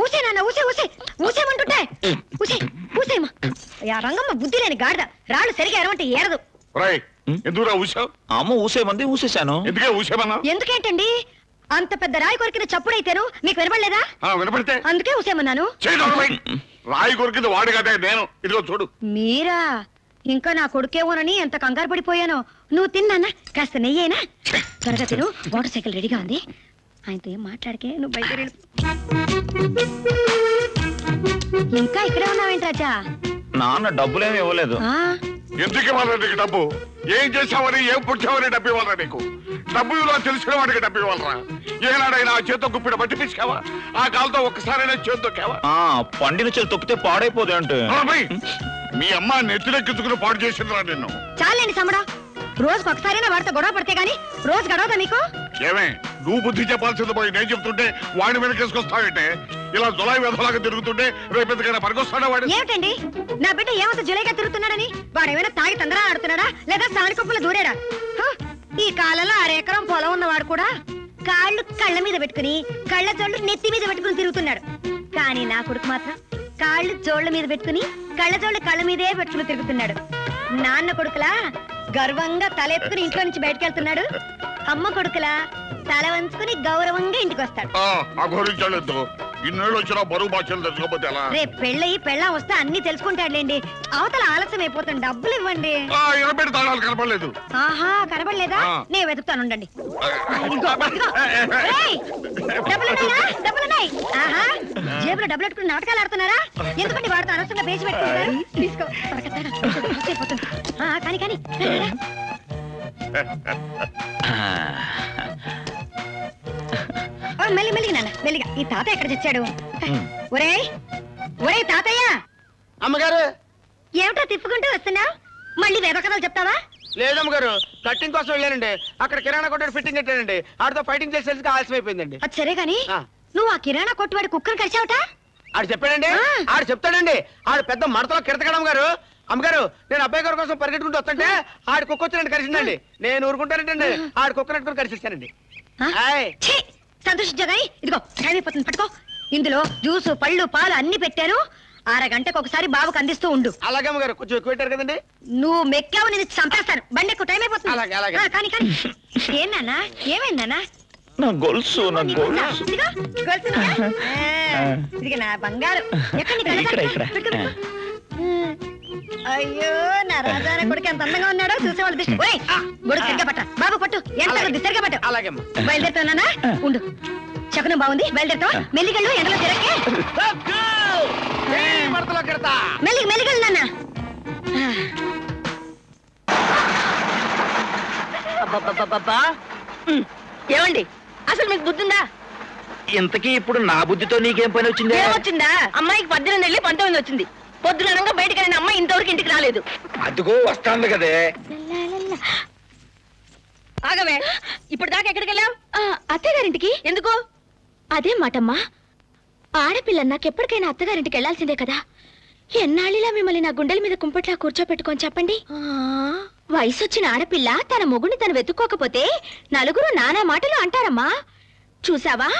ఊసే నాన్న ఊసే ఊసే ఊసేమంటుంటే ఊసే ఊసేమ్మా. రంగమ్మ బుద్ధి లేని గాడిద, రాళ్ళు సరిగా ఎరమంటే ఏరదు. ఎందుకురా ఊసావు? అమ్మ ఊసేమంది ఊసేశాను. ఎందుకే ఊసేమన్నా? ఎందుకేంటండి? అంత పెద్ద రాయి కొరికిన చప్పుడైతేను మీకు వినపడలేదా? వినపడితే అందుకే ఊసేమన్నాను. రాయి కొరికింది వాడు కదా నేను. ఇదిగో చూడు. మీరా? ఇంకా నా కొడుకేమోనని ఎంత కంగారు పడిపోయాను. నువ్వు తిన్నా కాస్త నెయ్యేనా? త్వరగా తిను, మోటార్ సైకిల్ రెడీగా ఉంది. ఆయనతో ఏం మాట్లాడకే, నువ్వు బయట ఇంకా ఇక్కడే ఉన్నావేంటి రాజా? నాన్న డబ్బులేమి ఇవ్వలేదు. ఎందుకు ఇవ్వాలా నీకు డబ్బు? ఏం చేసావని, ఏం పుట్టావని డబ్బు ఇవ్వాలా నీకు? డబ్బు ఇవ్వాలో తెలిసిన వాడికి డబ్బు ఇవ్వాలరా? ఏనాడైనా ఆ చేత్తో గుప్పిడ బట్టి పిసికావా? ఆ కాలుతో ఒక్కసారైనా చేత్తో కేవా? పండిన చెల్లి తొక్కితే పాడైపోదు అంటే. మీ అమ్మ నెత్తినెక్కించుకుని పాడు చేసిందిరా నిన్ను. చాలండి సమడా, రోజుకి ఒకసారైనా వాడితో గొడవ పడితే గానీ రోజు గడవదా మీకు? ఏమే, నువ్వు బుద్ధి చెప్పాల్సింది పోయి నేను చెప్తుంటే వాడిని వెనకేసుకొస్తావంటే? ఇలా జులై వెధలాగా తిరుగుతుంటే రేపు ఎందుకైనా పనికొస్తాడా వాడు? ఏమిటండి, నా బిడ్డ ఏమంత జులైగా తిరుగుతున్నాడని? వాడేమైనా తాగి తొందర ఆడుతున్నాడా లేదా సాని కొప్పులు దూరాడా? ఈ కాలంలో 6 ఎకరం పొలం ఉన్నవాడు కూడా కాళ్ళు కళ్ళ మీద పెట్టుకుని, కళ్ళ జోళ్ళు నెత్తి మీద పెట్టుకుని తిరుగుతున్నాడు. కానీ నా కొడుకు మాత్రం కాళ్ళు జోళ్ల మీద పెట్టుకుని, కళ్ళ జోళ్ళు కళ్ళ మీదే పెట్టుకుని తిరుగుతున్నాడు. నాన్న కొడుకులా గర్వంగా తలెత్తుకుని ఇంట్లో నుంచి బయటకు వెళ్తున్నాడు. అమ్మ కొడుకులా తల వంచుకుని గౌరవంగా ఇంటికి వస్తాడు. ఇన్నేళ్ళు వచ్చినా బరువు బాధ్యతలు తెలుసుకోపోతే ఎలా? రేపు పెళ్ళయి పెళ్ళం వస్తే అన్ని తెలుసుకుంటాడులేండి. అవతల ఆలస్యం అయిపోతుంది, డబ్బులు ఇవ్వండి. కనపడలేదు. ఆహా, కనపడలేదా? నేను వెతుకుతాను, ఉండండి. డబ్బులున్నాయి. ఆహా, జేబులో డబ్బులు పెట్టుకుని నాటకాలు ఆడుతున్నారా? ఎందుకంటే వాడితో అనవసరంగా పేసి పెట్టుకుంటారు. తీసుకో, కానీ కానీ మెల్లిగా నాన్న, మెల్లిగా. ఈ తాత ఎక్కడ చచ్చాడు? ఒరే ఒరే తాతయ్య! అమ్మగారు, ఏమిటో తిప్పుకుంటూ వస్తున్నావు? మళ్ళీ వేద కథలు చెప్తావా? లేదమ్మగారు, కట్టింగ్ కోసం వెళ్ళానండి. అక్కడ కిరాణా కొట్టు ఫిట్టింగ్ పెట్టానండి. ఆడితో ఫైటింగ్ చేసేందుకు ఆలస్యం అయిపోయిందండి. అది సరే గాని, నువ్వు ఆ కిరాణా కొట్టువాడి కుక్కను కలిసావట? ఆడు చెప్పాడండి. ఆడు చెప్తాడండి. ఆడు పెద్ద మడతలో కిడతగడమ్మగారు. అమ్మగారు, నేను అబ్బాయి గారి కోసం పరిగెట్టుకుంటూ వస్తుంటే ఆడి కుక్క వచ్చి నన్ను కలిసిందండి. నేను ఊరుకుంటానంటే ఆడి కుక్క నట్టుకుని కలిసిస్తానండి. సంతోషించగాని, ఇదిగో టైం అయిపోతుంది, పట్టుకో. ఇందులో జ్యూసు, పళ్ళు, పాలు అన్ని పెట్టాను. 6 గంటకు ఒకసారి బాబుకు అందిస్తూ ఉండు. అలాగే అమ్మగారు, కొంచెం ఎక్కువ పెట్టారు కదండి. నువ్వు మెక్కావు, నేను చంపేస్తాను. బండి ఎక్కువ టైం అయిపోతుంది. అలాగే అలాగే. కానీ కానీ ఏనా ఏమైందన్నా? నా గొలుసు, నా గొలుసు. ఇది నా బంగారు. అయ్యో, నా రాజాన కొడుకు ఎంత అందంగా ఉన్నాడో చూసేవాళ్ళు దృష్టి. గొడుగు సరిగా పట్ట బాబు, పట్టు. ఎంత సరిగా పట్టు. అలాగే బయలుదేరుతానా? ఉండు, శకునం బాగుంది, బయలుదేరుతావా? మెల్లిగళ్ళు, ఎండలో తిరగే. మెల్లిగళ్ళు నాన్న. ఏమండి, అసలు మీకు బుద్ధుందా? ఇంతకీ ఇప్పుడు నా బుద్ధితో నీకేం పని వచ్చింది? ఏమొచ్చిందా? అమ్మాయికి 18 వెళ్ళి 19 వచ్చింది. పొద్దునగా బయటకు వెళ్ళిన అమ్మాయి ఇంతవరకు ఇంటికి రాలేదు. అదిగో వస్తాంది కదే. ఆగవే, ఇప్పుడు దాకా ఎక్కడికి వెళ్ళావు? అత్తగారింటికి. ఎందుకు? అదే మాటమ్మా, ఆడపిల్ల నాకెప్పటికైనా అత్తగారింటికి వెళ్లాల్సిందే కదా. ఎన్నాళ్ళిలా మిమ్మల్ని నా గుండెల మీద కుంపట్లా కూర్చోపెట్టుకొని చెప్పండి. వయసొచ్చిన ఆడపిల్ల తన మొగుడిని తను వెతుక్కోకపోతే నలుగురు నానా మాటలు అంటారమ్మా. చూసావా,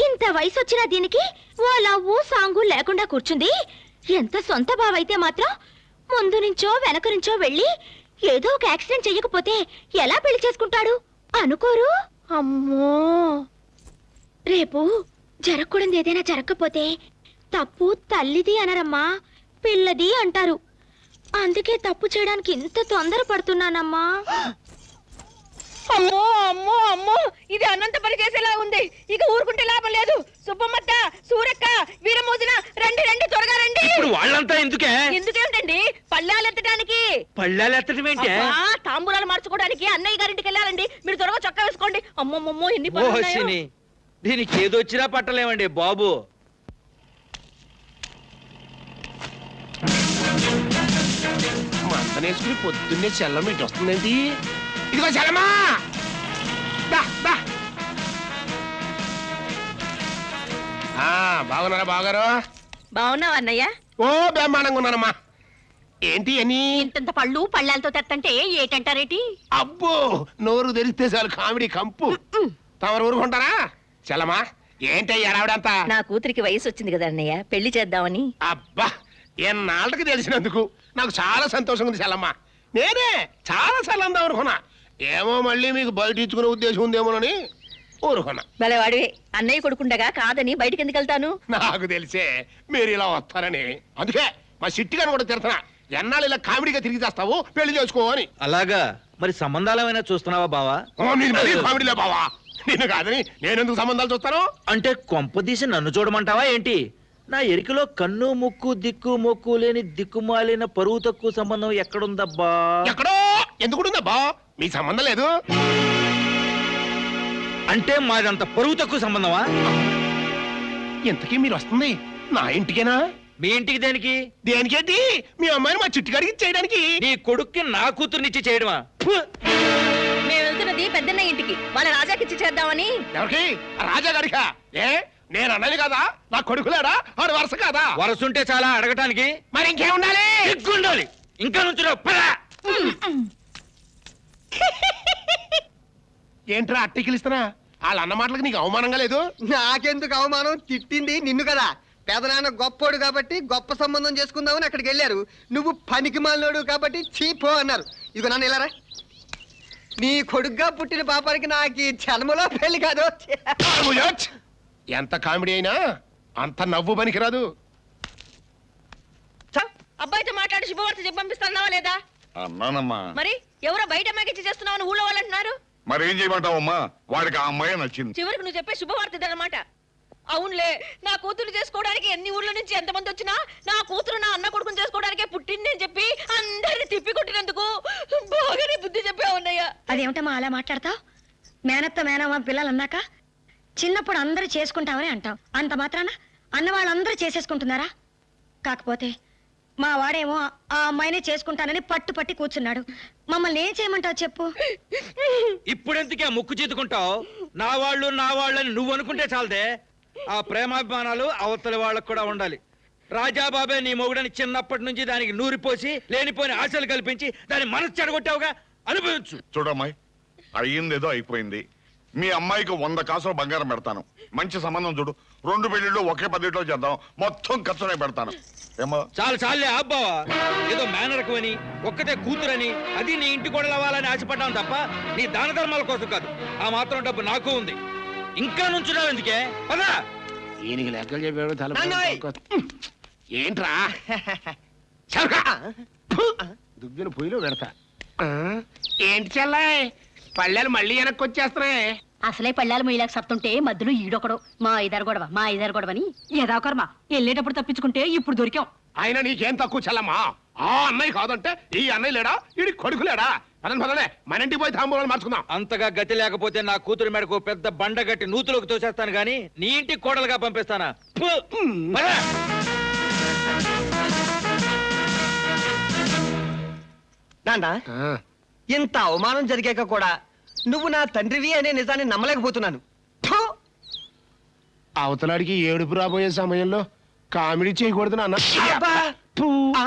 ఇంత వయసొచ్చిన దీనికి ఓ లవ్వు సాంగు లేకుండా కూర్చుంది. ఎంత సొంత బావైతే మాత్రం ముందు నుంచో వెనక నుంచో వెళ్ళి ఏదో ఒక యాక్సిడెంట్ చెయ్యకపోతే ఎలా పెళ్లి చేసుకుంటాడు అనుకోరు? అమ్మో, రేపు జరగకూడదు ఏదైనా జరగకపోతే తప్పు తల్లిది అనరమ్మా, పిల్లది అంటారు. అందుకే తప్పు చేయడానికి ఇంత తొందర పడుతున్నానమ్మా. అమ్మో అమ్మో అమ్మో, ఇది అనంతపల్లి చేసేలా ఉంది. ఇక ఊరుకుంటే లాభం లేదు. సుబ్బమ్మత్త, సూరక్క, వీరమోజన, రండి రండి, త్వరగా రండి. వాళ్ళంతా ఎందుకే? ఎందుకేమిటండి? పళ్ళాలు ఎత్తడానికి. పళ్ళాలు ఎత్తడం ఏంటి? తాంబూలాలు మార్చుకోవడానికి అన్నయ్య గారింటికి వెళ్ళాలండి. మీరు త్వరగా చొక్కా వేసుకోండి. అమ్మమ్మమ్మో, ఎన్ని పనులు. దీనికి ఏదొచ్చినా పట్టలేమండి బాబు. మంతనేసుకుని పొద్దున్నే చెల్లం ఇంటి వస్తుందేంటి? ఇదిగో చెల్లమ్మా, బాగున్నారా బాగారు? బాగున్నావా అన్నయ్య? ఓ బ్రహ్మాండంగా ఉన్నానమ్మా. ఏంటి అని ఇంత పళ్ళు పళ్ళాలతో తెత్తంటే ఏటంటారేటి? అబ్బో, నోరు తెరిస్తే చాలు కామెడీ కంపు. తమరు ఊరుకుంటారా? చెల్లమ్మా, ఏంటయ్యా ఆవిడంతా? నా కూతురికి వయసు వచ్చింది కదా అన్నయ్య, పెళ్లి చేద్దామని. అబ్బా ఎన్నాళ్ళకి తెలిసినందుకు నాకు చాలా సంతోషం ఉంది చల్లమ్మ. నేనే చాలా సార్లు అందాం అనుకున్నా, ఏమో మళ్ళీ మీకు బయట ఇచ్చుకునే ఉద్దేశం ఉందేమోనని ఊరుకున్నా. భలేవాడివే, అన్నయ్య కొడుకుండగా కాదని బయటికి ఎందుకు వెళ్తాను? నాకు తెలిసే మీరు ఇలా వస్తారని, అందుకే మా సిట్టి గారిని కూడా తిడుతున్నా, ఎన్నాళ్ళు ఇలా కామెడీగా తిరిగి చేస్తావు, పెళ్లి చేసుకో అని. అలాగా మరి సంబంధాలు ఏమైనా చూస్తున్నావా బావా? నేను మరీ కామెడీలే బావా, నిన్ను కాదని నేనెందుకు సంబంధాలు చూస్తాను? అంటే కొంపదీసి నన్ను చూడమంటావా ఏంటి? నా ఎరికలో కన్ను ముక్కు దిక్కు మొక్కు లేని దిక్కుమాలిన పరువు తక్కువ సంబంధం ఎక్కడుందబ్బా? ఎక్కడో ఎందుకుంటుందబ్బా, మీ సంబంధం లేదు. అంటే మాదంత పరువు తక్కువ సంబంధమా? ఇంతకీ మీరు వస్తుంది నా ఇంటికేనా? మీ ఇంటికి దేనికి? దేనికేంటి, మీ అమ్మాయిని మా చిట్టుగాడికి చేయడానికి. నీ కొడుక్కి నా కూతుర్నిచ్చి చేయడమా? మేము వెళ్తున్నది పెద్దన్న ఇంటికి, వాళ్ళ రాజాకిచ్చి చేద్దామని. ఎవరికి? ఆ రాజా గారికా? ఏ నేను అన్నది కదా, నా కొడుకులాడా, ఆడు వరుస కాదా? వరసుంటే చాలా అడగటానికి. మరి ఇంకేం ఉండాలి? సిగ్గుండాలి. ఇంకా నుంచురా, పద. ఏంట్రా అట్టికిలిస్తున్నా? వాళ్ళ అన్న మాటలకు నీకు అవమానంగా లేదు? నాకెందుకు అవమానం, తిట్టింది నిన్ను కదా. పెదనాన్న గొప్పోడు కాబట్టి గొప్ప సంబంధం చేసుకుందామని అక్కడికి వెళ్ళారు. నువ్వు పనికి మాలినోడు కాబట్టి చీపో అన్నారు. ఇదిగో నన్ను ఇలారా, నీ కొడుగ్గా పుట్టిన పాపానికి నాకు ఈ జన్మలో పెళ్లి కాదు. అమ్మోయోచ్! ఎంత కామెడీ అయినా అంత నవ్వు పనికిరాదు. అబ్బాయితో మాట్లాడి శుభవార్త చెప్పి పంపిస్తున్నావా లేదా? అన్నానమ్మా. మరి ఎవరో బయట అమ్మాయికి చేస్తున్నావు ఊళ్ళో వాళ్ళు అంటున్నారు. మరేం చేయమంటావమ్మా, వాడికి ఆ అమ్మాయి నచ్చింది. చివరికి నువ్వు చెప్పే శుభవార్త ఇదన్నమాట. అవునులే, నా కూతురు చేసుకోవడానికి ఎన్ని ఊర్ల నుంచి ఎంతమంది వచ్చినా నా కూతురు నా అన్న కొడుకుని చేసుకోవడానికే పుట్టింది అని చెప్పి అందరిని తిప్పి కొట్టినందుకు బాగానే బుద్ధి చెప్పావు అన్నయ్య. అదేమిటమ్మా అలా మాట్లాడతావు? మేనత్త మేనమ్మ పిల్లలు అన్నాక చిన్నప్పుడు అందరూ చేసుకుంటామని అంటాం, అంత మాత్రాన అన్న వాళ్ళందరూ చేసేసుకుంటున్నారా? కాకపోతే మా వాడేమో ఆ అమ్మాయినే చేసుకుంటానని పట్టి కూర్చున్నాడు. మమ్మల్ని ఏం చేయమంటావు చెప్పు? ఇప్పుడెందుకే ముక్కు చీతుకుంటావు? నా వాళ్ళని నువ్వు అనుకుంటే చాలదే. ఆ ప్రేమాభిమానాలు అవతల వాళ్ళకు కూడా ఉండాలి. రాజాబాబే నీ మొగుడని చిన్నప్పటి నుంచి దానికి నూరిపోసి లేనిపోని ఆశలు కల్పించి దాని మనసు చెడగొట్టావుగా, అనుభవించు. చూడమ్మాయి, అయ్యిందేదో అయిపోయింది. మీ అమ్మాయికి 100 కాసులు బంగారం పెడతాను. మంచి సంబంధం చూడు, 2 పెళ్లిళ్ళు ఒకే పద్ధతిలో చేద్దాం, మొత్తం ఖర్చునే పెడతాను. ఏమో చాలే అబ్బావా, ఏదో మేనరకం అని ఒక్కతే కూతురని అది నీ ఇంటి కూడా అవ్వాలని ఆశపడ్డాను తప్ప నీ దాన ధర్మాల కోసం కాదు. ఆ మాత్రం డబ్బు నాకు ఉంది. ఇంకా నుంచున్నావు ఎందుకే? పదా. ఈయనకి లెక్కలు చెప్పాడు నాన్నోయ్! ఏంట్రా దుబ్బిన పొయ్యిలో పెడతా. ఏంటి చెల్లాయ్, పళ్ళాలు మళ్ళీ వెనక్కి వచ్చేస్తున్నాయి. అసలే పళ్ళాలు మొయ్యలేక సత్తుంటే మధ్యలో ఈడొకడు మా ఇద్దరు గొడవని ఏదో కర్మ. వెళ్ళేటప్పుడు తప్పించుకుంటే ఇప్పుడు దొరికాం. ఆయన నీకేం తక్కువ చెల్లమ్మా, ఆ అన్నయ్య కాదంటే ఈ అన్నయ్య లేడా, ఈ కొడుకు లేడా? పదలే మన ఇంటికి పోయి తాంబూలాలు మార్చుకుందాం. అంతగా గతి లేకపోతే నా కూతురు మెడకు పెద్ద బండ గట్టి నూతులోకి తోసేస్తాను గాని నీ ఇంటికి కోడలుగా పంపిస్తానా? ఫు! పద. నాన్న, ఇంత అవమానం జరిగాక కూడా నువ్వు నా తండ్రివి అనే నిజాన్ని నమ్మలేకపోతున్నాను. థు! అవతలాడికి ఏడుపు రాబోయే సమయంలో కామెడీ చేయకూడదు నాన్న. అబ్బా! ఆ?